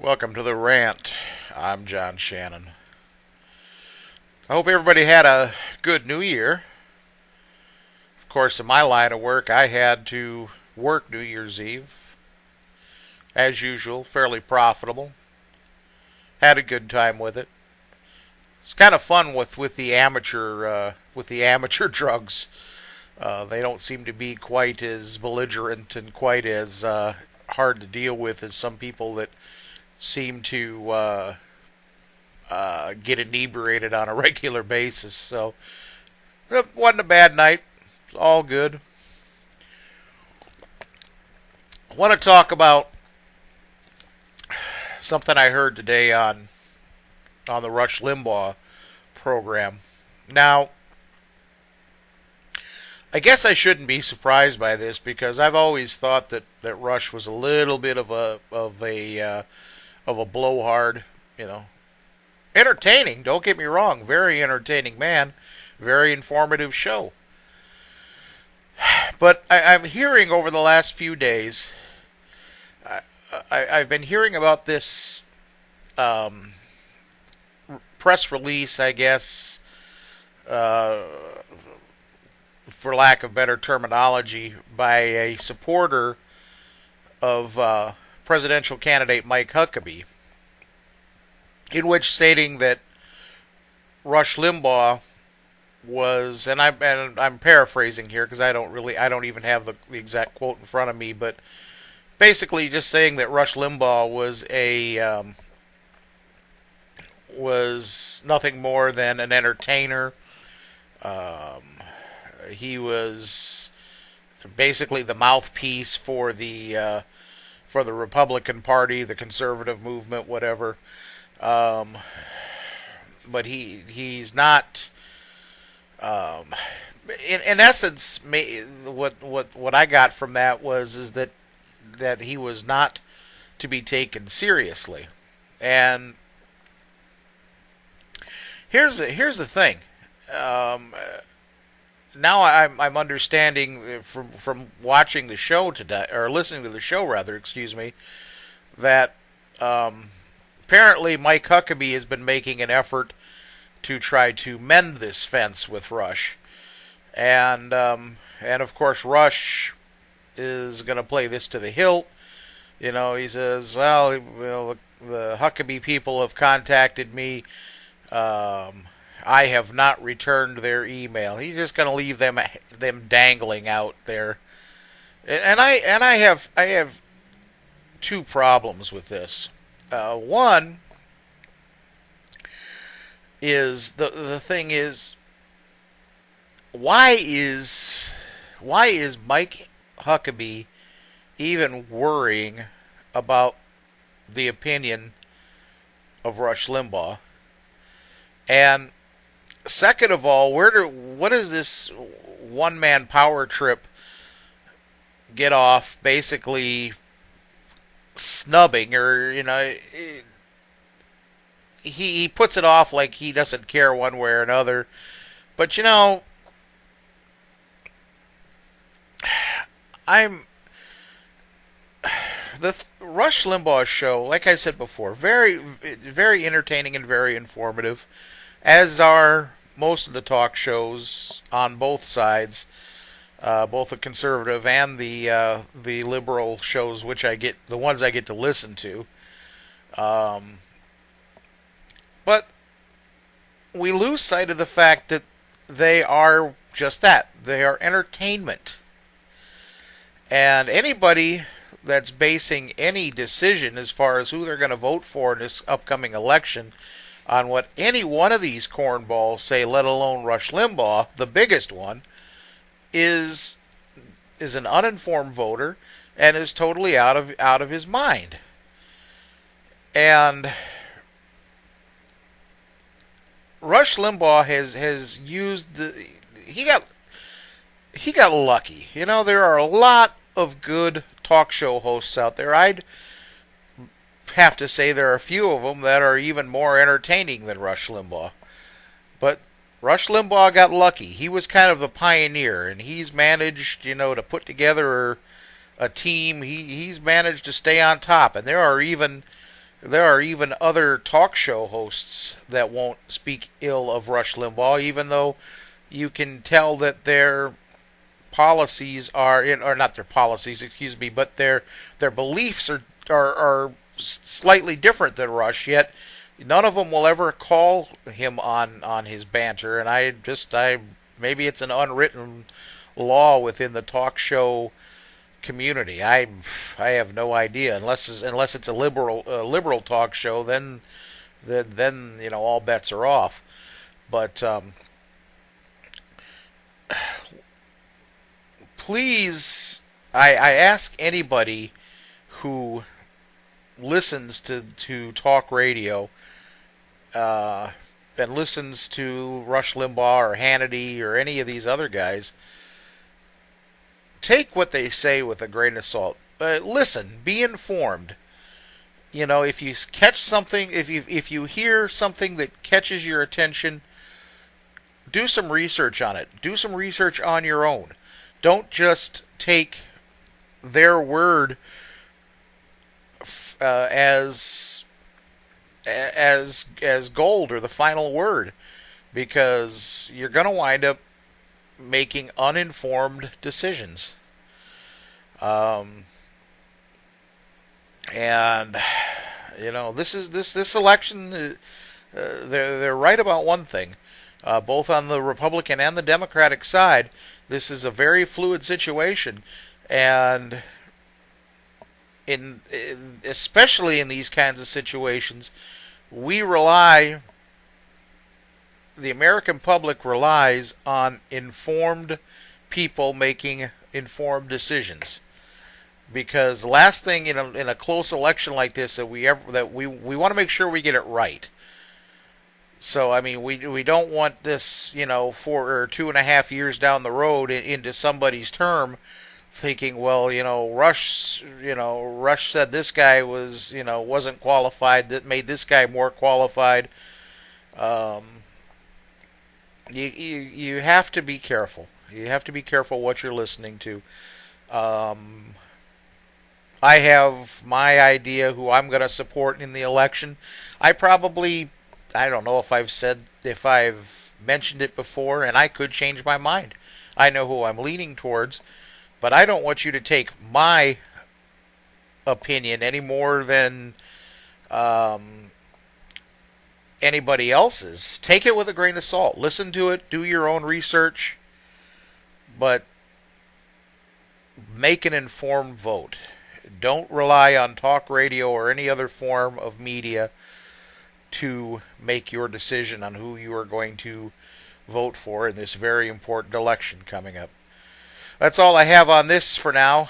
Welcome to the Rant. I'm John Shannon. I hope everybody had a good New Year. Of course, in my line of work, I had to work New Year's Eve. As usual, fairly profitable. Had a good time with it. It's kind of fun with the amateur drugs. They don't seem to be quite as belligerent and quite as hard to deal with as some people that seem to get inebriated on a regular basis. So it wasn't a bad night. It was all good. I want to talk about something I heard today on the Rush Limbaugh program. Now, I guess I shouldn't be surprised by this because I've always thought that Rush was a little bit of a blowhard, Entertaining, don't get me wrong, very entertaining man, very informative show. But I'm hearing over the last few days, I've been hearing about this press release, I guess, for lack of better terminology, by a supporter of presidential candidate Mike Huckabee, in which stating that Rush Limbaugh was, and I'm paraphrasing here because I don't even have the exact quote in front of me, but basically just saying that Rush Limbaugh was nothing more than an entertainer. He was basically the mouthpiece for the Republican Party, the conservative movement, whatever. But he's not. In essence, what I got from that is that he was not to be taken seriously. And here's the thing. Now I'm understanding from watching the show today, or listening to the show rather, excuse me, that apparently Mike Huckabee has been making an effort to try to mend this fence with Rush, and of course Rush is going to play this to the hilt. He says, well, the Huckabee people have contacted me. I have not returned their email. He's just going to leave them dangling out there. And I have two problems with this. One is the thing is, why is Mike Huckabee even worrying about the opinion of Rush Limbaugh? And second of all, what does this one-man power trip get off basically snubbing, or he puts it off like he doesn't care one way or another. But I'm the Rush Limbaugh show, like I said before, very very entertaining and very informative, as are most of the talk shows on both sides, both the conservative and the liberal shows, the ones I get to listen to. But we lose sight of the fact that they are just that. They are entertainment. And anybody that's basing any decision as far as who they're going to vote for in this upcoming election on what any one of these cornballs say, let alone Rush Limbaugh, the biggest one, is an uninformed voter and is totally out of his mind. And Rush Limbaugh has used he got lucky. There are a lot of good talk show hosts out there. I'd have to say there are a few of them that are even more entertaining than Rush Limbaugh. But Rush Limbaugh got lucky. He was kind of the pioneer, and he's managed, to put together a team. He's managed to stay on top, and there are even there are even other talk show hosts that won't speak ill of Rush Limbaugh, even though you can tell that their policies are in, or not their policies, excuse me, but their beliefs are slightly different than Rush. Yet none of them will ever call him on his banter, and I maybe it's an unwritten law within the talk show community. I have no idea unless it's a liberal talk show. Then all bets are off. But please, I ask anybody who listens to talk radio and listens to Rush Limbaugh or Hannity or any of these other guys, take what they say with a grain of salt. Listen, be informed. If you catch something, if you hear something that catches your attention, do some research on it. Do some research on your own. Don't just take their word as gold or the final word, because you're going to wind up making uninformed decisions. And this election, they're right about one thing, both on the Republican and the Democratic side. This is a very fluid situation, and especially in these kinds of situations, the American public relies on informed people making informed decisions. Because the last thing in a close election like this that we want to make sure we get it right. So I mean, we don't want this 4 or 2.5 years down the road into somebody's term, thinking, well, Rush said this guy wasn't qualified, that made this guy more qualified. You have to be careful. You have to be careful what you're listening to. I have my idea who I'm going to support in the election. I don't know if I've mentioned it before, and I could change my mind. I know who I'm leaning towards, but I don't want you to take my opinion any more than anybody else's. Take it with a grain of salt. Listen to it. Do your own research. But make an informed vote. Don't rely on talk radio or any other form of media to make your decision on who you are going to vote for in this very important election coming up. That's all I have on this for now.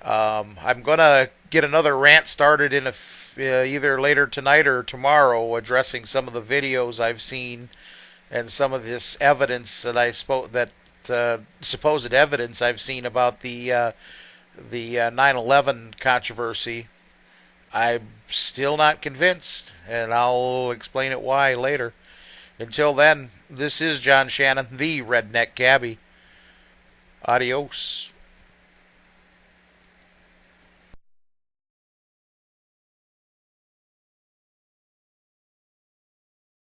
I'm going to get another rant started in either later tonight or tomorrow, addressing some of the videos I've seen and some of this evidence supposed evidence I've seen about the 9/11 controversy. I'm still not convinced, and I'll explain it why later. Until then, this is John Shannon, the Redneck Cabbie. Adios.